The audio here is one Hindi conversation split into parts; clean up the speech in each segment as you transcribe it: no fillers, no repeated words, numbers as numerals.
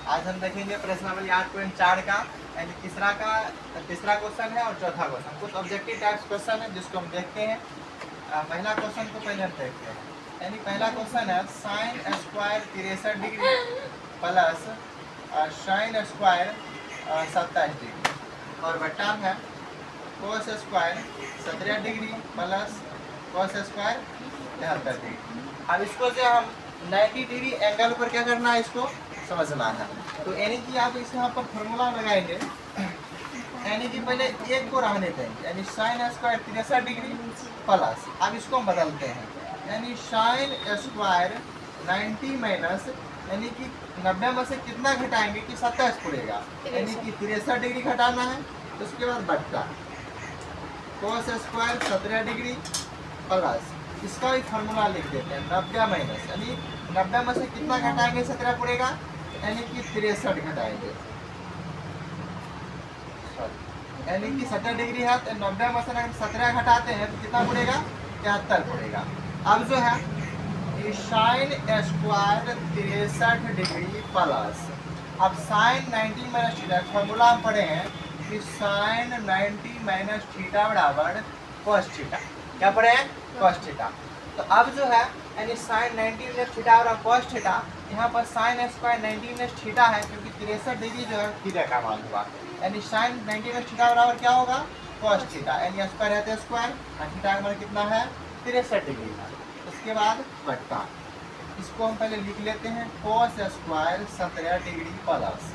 आज हम देखेंगे प्रश्नावली 8.4 का यानी तीसरा क्वेश्चन है और चौथा क्वेश्चन। कुछ ऑब्जेक्टिव टाइप्स क्वेश्चन है जिसको हम देखते हैं। पहला क्वेश्चन को पहले हम देखते हैं। यानी पहला क्वेश्चन है sine square 63 degree plus sine square 27 degree और बटा है cos square 17 degree plus cos square 73 degree. अब इसको जो हम 90 डिग्री एंगल पर क्या करना है, इसको समझना है। तो यानी कि आप इसे यहाँ पर फॉर्मूला लगाएंगे, यानी कि पहले एक को रहने देंगे, यानी साइन स्क्वायर 63 डिग्री प्लस, अब इसको हम बदलते हैं, यानी साइन स्क्वायर 90 माइनस, यानी कि 90 में से कितना घटाएंगे कि 27 पड़ेगा, यानी कि 63 डिग्री घटाना है। तो उसके बाद बट्टा कोस स्क्वायर 17 डिग्री प्लस, इसका भी फार्मूला लिख देते हैं 90 माइनस, यानी 90 में से कितना घटाएंगे 17 पड़ेगा, यानी कि 63 घटाएंगे, यानी कि 70 डिग्री है तो 90 में से 17 घटाते हैं तो कितना पड़ेगा 73 पड़ेगा। अब जो है साइन स्क्वायर 63 डिग्री प्लस, अब साइन 90 माइनस थीटा फॉर्मूला हम पढ़े हैं कि साइन 90 माइनस थीटा बराबर कॉस थीटा, क्या पढ़े हैं कॉस थीटा। तो अब जो है यानी साइन 90 माइनस थीटा बराबर कॉस थीटा, यहाँ पर साइन स्क्वायर 90 माइनस थीटा है क्योंकि 63 डिग्री जो है थीटा का मान हुआ, यानी साइन 90 माइनस थीटा बराबर क्या होगा कॉस थीटा, यानी स्क्वायर है तो स्क्वायर, थीटा का मान कितना है 63 डिग्री है। उसके बाद बट्टा, इसको हम पहले लिख लेते हैं कोस स्क्वायर 17 डिग्री प्लस,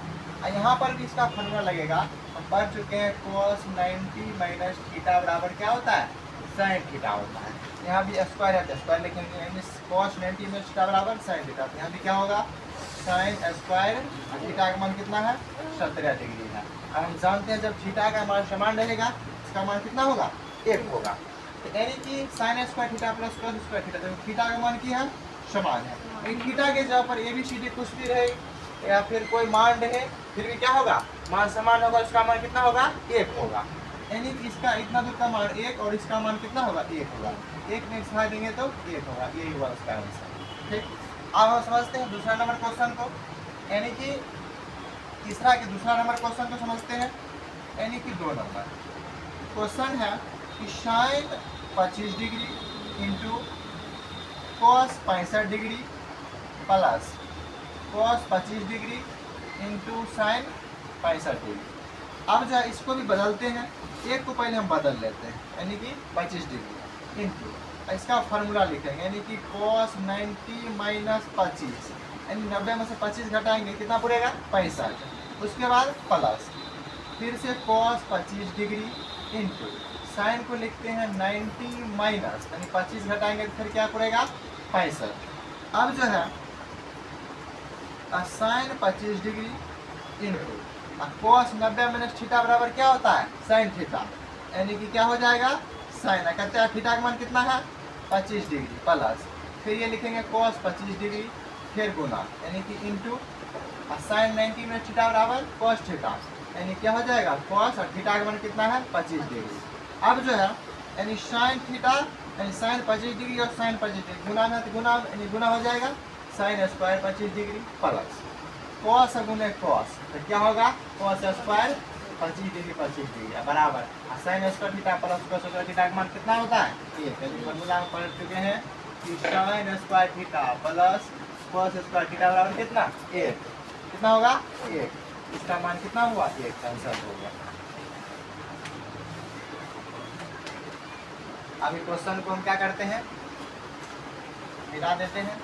यहाँ पर भी इसका फॉर्मूला लगेगा, हम पढ़ चुके हैं कोस 90 माइनस थीटा बराबर क्या होता है साइन थीटा होता है। यहाँ भी स्क्वायर है तो स्क्वायर लिखेंगे, यानी कोस 90 माइनस थीटा बराबर साइन थीटा, यहाँ भी क्या होगा साइन स्क्वायर, थीटा का मान कितना है 17 डिग्री है। अब हम जानते हैं जब थीटा का मान समान रहेगा इसका मान कितना होगा 1 होगा, तो यानी कि sine square theta plus cos square theta, तो थीटा का मान क्या है समान है। थीटा के जगह पर ABCD कुछ भी रहे या फिर कोई मान रहे फिर भी क्या होगा मान समान होगा, उसका मान कितना होगा 1 होगा, यानी कि इसका इतना दूर का मान 1 और इसका मान कितना होगा 1 होगा, 1 में इसका देंगे तो 1 होगा, यही हुआ उसका आंसर। ठीक, अब हम समझते हैं दूसरा नंबर क्वेश्चन को, यानी कि तीसरा के दूसरा नंबर क्वेश्चन को समझते हैं। यानी कि 2 नंबर क्वेश्चन है कि sine 25 degree into cos 65 degree plus cos 25 degree into sine 65 degree. अब जो है इसको भी बदलते हैं, एक को पहले हम बदल लेते हैं, यानी कि 25 डिग्री इंटू, इसका फार्मूला लिखेंगे, यानी कि कॉस 90 माइनस 25, यानी 90 में से 25 घटाएंगे कितना पड़ेगा 65। उसके बाद प्लस फिर से कॉस 25 डिग्री इंटू साइन को लिखते हैं 90 माइनस, यानी 25 घटाएंगे तो फिर क्या पड़ेगा 65। अब जो है sine 25 degree into cos 90 minus theta बराबर क्या होता है साइन थीटा, यानी कि क्या हो जाएगा साइन, कहते हैं थीटा का मान कितना है 25 डिग्री प्लस, फिर ये लिखेंगे कॉस 25 डिग्री फिर गुना, यानी कि इंटू साइन 90 माइनस थीटा बराबर कॉस थीटा, यानी क्या हो जाएगा कॉस और थीटा का मान कितना है 25 डिग्री। अब जो है यानी साइन थीटा यानी साइन 25 डिग्री और साइन 25 डिग्री गुना में तो गुना यानी गुना हो जाएगा sine square 25 degree plus cos गुने कॉस, तो क्या होगा कॉस स्क्वायर 25 डिग्री 25 डिग्री बराबर sine square theta plus cos square theta का मान कितना होता है 1, यानी फॉर्मूला में पढ़ चुके हैं कि sine square theta plus cos square theta बराबर कितना 1, कितना होगा 1, इसका मान कितना हुआ 1, आंसर हो गया। अभी क्वेश्चन को हम क्या करते हैं मिटा देते हैं।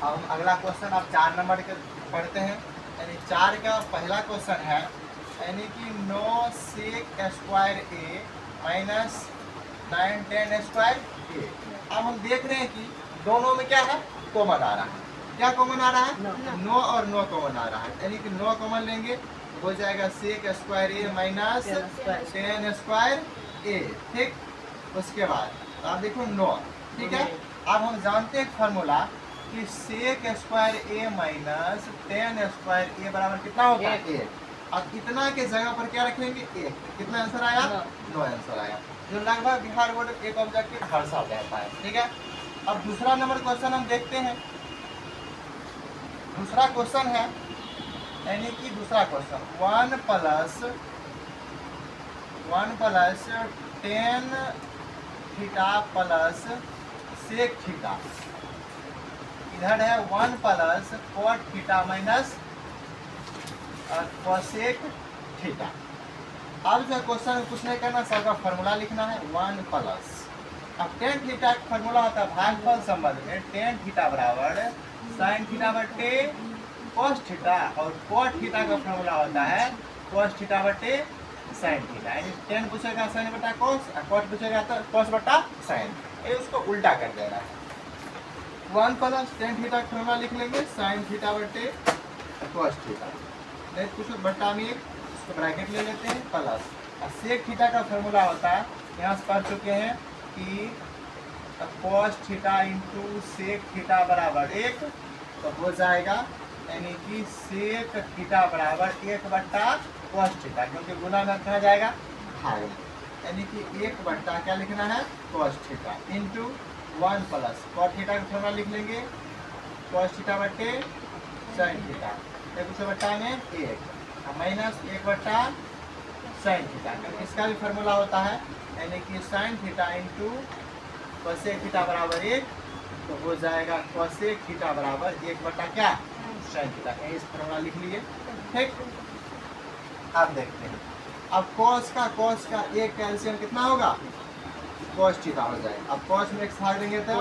अब हम अगला क्वेश्चन अब 4 नंबर के पढ़ते हैं, यानी 4 का पहला क्वेश्चन है, यानी कि 9 सेक स्क्वायर ए माइनस 9 10 स्क्वायर ए। अब हम देख रहे हैं कि दोनों में क्या है कॉमन आ रहा है, क्या कॉमन आ रहा है 9 और 9 कॉमन आ रहा है, यानी कि 9 कॉमन लेंगे हो जाएगा सेक स्क्वायर ए माइनस 10 स्क्वायर ए। ठीक, उसके बाद आप देखो 9, ठीक है। अब हम जानते हैं फार्मूला कि सेक स्क्वायर ए माइनस 10 स्क्वायर ए बराबर कितना होगा 1। अब इतना के जगह पर क्या रखेंगे 1, कितना आंसर आया 9 आंसर आया। जो लगभग बिहार बोर्ड एक ऑब्जेक्टिव हर साल रहता है। ठीक है, अब दूसरा नंबर क्वेश्चन हम देखते हैं। दूसरा क्वेश्चन है, यानी कि दूसरा question 1 + 10 theta plus sec theta, इधर है 1 + cot theta minus cosec theta. अब जो क्वेश्चन कुछ नहीं करना, सबका फॉर्मूला लिखना है 1 +, अब tan थीटा का फॉर्मूला होता है भागफल संबंध में tan थीटा बराबर sin थीटा बटे cos थीटा, और cot थीटा का फॉर्मूला होता है cos थीटा बटे sin थीटा। यानी tan पूछेगा sin बटा cos, और cot पूछेगा तो cos बटा sin, ये उसको उल्टा कर देना है। 1 + tan थीटा का फॉर्मूला लिख लेंगे sin थीटा बटे cos थीटा, नहीं कुछ बट्टा में इसको ब्रैकेट ले लेते हैं प्लस, और सेक थीटा का फॉर्मूला होता है, यहाँ से पढ़ चुके हैं कि cos theta into sec theta बराबर 1, तो हो जाएगा यानी कि सेक थीटा बराबर 1/cos थीटा, क्योंकि गुना में कहा जाएगा भाग में, यानी कि 1/ क्या लिखना है cos theta into 1 + cot theta का फॉर्मूला लिख लेंगे cos थीटा बटे sin थीटा, कुछ बट्टा में 1 माइनस 1/sin थीटा, इसका भी फॉर्मूला होता है यानी कि sin theta into cosec theta बराबर 1, तो हो जाएगा कोसेक थीटा बराबर 1/ क्या sin थीटा, इस फॉर्मूला लिख लिए। ठीक, अब देखते हैं, अब cos का एक कैल्शियम कितना होगा cos थीटा हो जाएगा। अब cos में एक भाग देंगे तो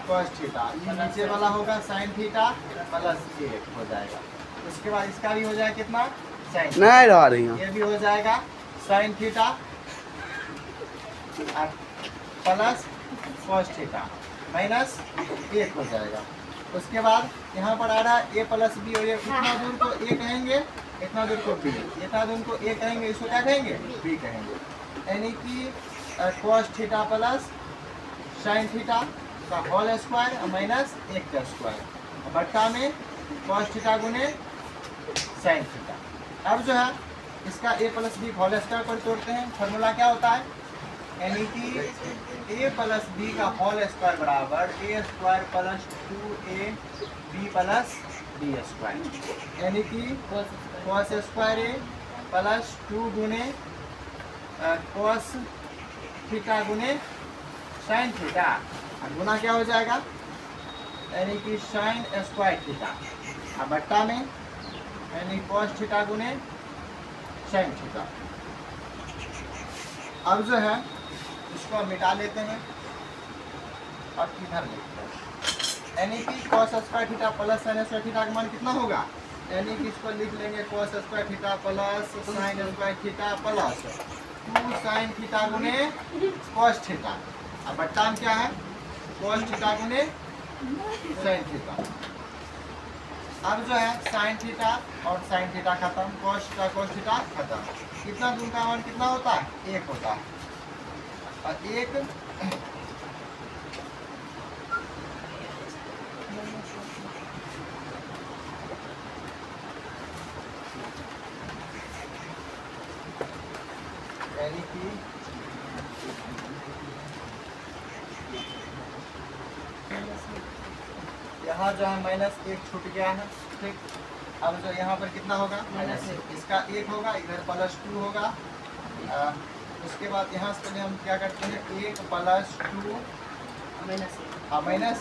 cos थीटा, ये नीचे वाला होगा sin थीटा प्लस 1 हो जाएगा। उसके बाद इसका भी हो जाएगा कितना sin नहीं रहा रही हैं। ये भी हो जाएगा sin theta plus cos theta minus 1 हो जाएगा। उसके बाद यहाँ पर आ रहा है a + b, और ये इतना दूर को a कहेंगे, इतना दूर को b, इतना दूर को a कहेंगे, इसको क्या कहेंगे b कहेंगे, यानी कि cos theta plus sin theta का होल स्क्वायर माइनस 1 का स्क्वायर बट्टा में cos थीटा गुने sin थीटा। अब जो है इसका a + b होल स्क्वायर पर तोड़ते हैं, फॉर्मूला क्या होता है, यानी कि a + b का होल स्क्वायर बराबर a² + 2ab + b स्क्वायर, यानी कि cos स्क्वायर a प्लस 2 गुने cos थीटा गुने sin थीटा, गुना क्या हो जाएगा यानी कि sin स्क्वायर थीटा, अब बट्टा में यानी cos थीटा गुने sin थीटा। अब जो है इसको हम मिटा लेते हैं और इधर लिखते हैं, यानी कि cos square theta plus sin square theta का मान कितना होगा, यानी कि इसको लिख लेंगे cos square theta plus sin square theta plus 2 sin theta गुने cos थीटा, अब बट्टा में क्या है cos थीटा गुने sin थीटा। अब जो है sin थीटा और sin थीटा खत्म, cos थीटा खत्म, कितना दूर का मान कितना होता है 1 होता है, और 1 यानी कि यहाँ जो है -1 छूट गया है। ठीक, अब जो यहाँ पर कितना होगा -1, इसका 1 होगा, इधर +2 होगा। उसके बाद यहाँ से पहले हम क्या करते हैं 1 + 2 -1,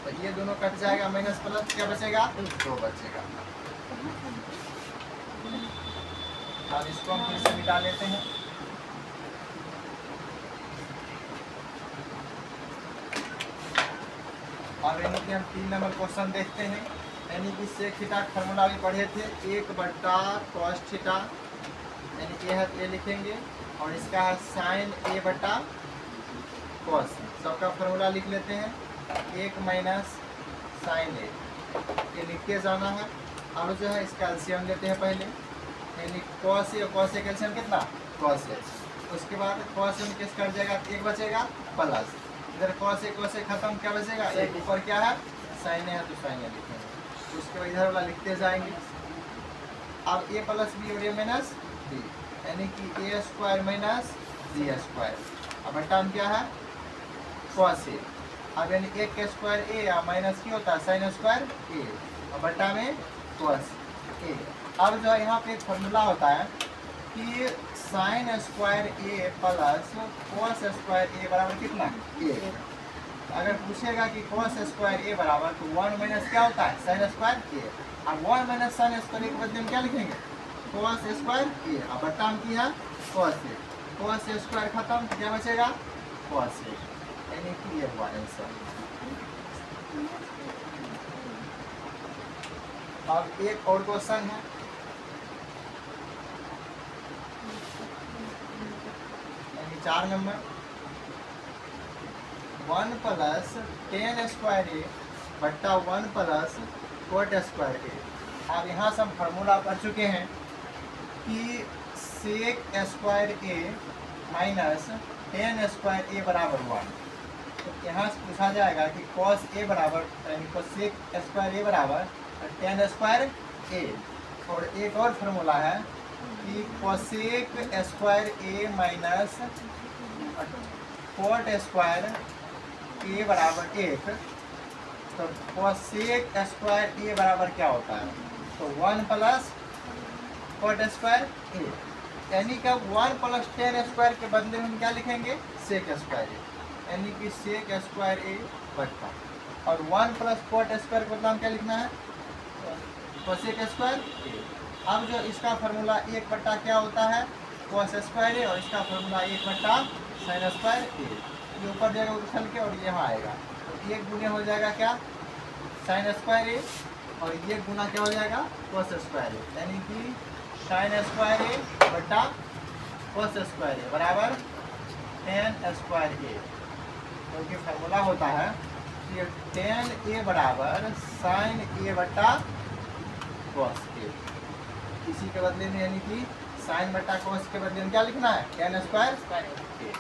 तो ये दोनों कट जाएगा, माइनस प्लस क्या बचेगा 2 बचेगा। अब इसको हम फिर से मिटा लेते हैं। और यानी कि हम 3 नंबर क्वेश्चन देखते हैं, यानी कि सेक थीटा का फॉर्मूला भी पढ़े थे 1/cos थीटा, यानी कि है ये लिखेंगे, और इसका है sin a/cos, सबका फॉर्मूला लिख लेते हैं 1 - sin a, ये लिखते जाना है। और जो है इसका एलसीएम लेते हैं पहले, यानी cos a और cos a का एलसीएम कितना cos a, उसके बाद cos a में किस कर जाएगा 1 बचेगा प्लस, इधर cos a खत्म, क्या बचेगा 1, ऊपर क्या है sin a है तो sin a लिखेंगे, उसके बाद इधर वाला लिखते जाएंगे। अब a + b और a - b, यानी कि a² - b², अब बट्टा में क्या है cos a। अब यानी 1 का स्क्वायर a या माइनस क्या होता है sin स्क्वायर a, और बट्टा में cos a। अब जो है यहाँ पे एक फॉर्मूला होता है कि sin square a plus cos square a बराबर कितना a। अगर पूछेगा कि cos स्क्वायर a बराबर तो 1 माइनस क्या होता है sin स्क्वायर a। अब 1 माइनस sin स्क्वायर a के बदले में क्या लिखेंगे cos स्क्वायर a। अब बट्टा में किया cos a, cos a square खत्म तो क्या बचेगा cos a, यानी कि ये हुआ आंसर। अब एक और क्वेश्चन है, यानी 4 नंबर, 1 प्लस टेन स्क्वायर ए बट्टा 1 प्लस कोट स्क्वायर ए। अब यहाँ से हम फार्मूला पढ़ चुके हैं कि सेक स्क्वायर ए माइनस टेन स्क्वायर ए बराबर 1। तो यहाँ से पूछा जाएगा कि कॉस ए बराबर यानी कोसेक स्क्वायर ए बराबर टेन स्क्वायर ए। और एक और फार्मूला है कि कोसेक स्क्वायर ए माइनस कोट स्क्वायर ए बराबर 1। तो कोसेक स्क्वायर ए बराबर क्या होता है तो 1 प्लस कोट स्क्वायर ए, यानी कि 1 प्लस टेन स्क्वायर के बदले में हम क्या लिखेंगे सेक स्क्वायर ए, यानी कि सेक स्क्वायर ए बट्टा, और 1 प्लस कोट स्क्वायर के बदले हम क्या लिखना है कोसेक स्क्वायर ए। अब जो इसका फार्मूला 1 बट्टा क्या होता है कोस स्क्वायर ए, और इसका फार्मूला 1 बट्टा साइन स्क्वायर ए। ये ऊपर जाएगा उछल के और यहाँ आएगा तो 1 गुने हो जाएगा क्या साइन स्क्वायर ए, और ये गुना क्या हो जाएगा कोस स्क्वायर ए, यानी कि साइन स्क्वायर ए बट्टा कोस स्क्वायर ए बराबर टेन स्क्वायर ए। क्योंकि फार्मूला होता है कि टेन ए बराबर साइन ए बट्टा कॉस ए। इसी के बदले में यानी कि साइन बट्टा कॉस के बदले में क्या लिखना है टेन स्क्वायर ए।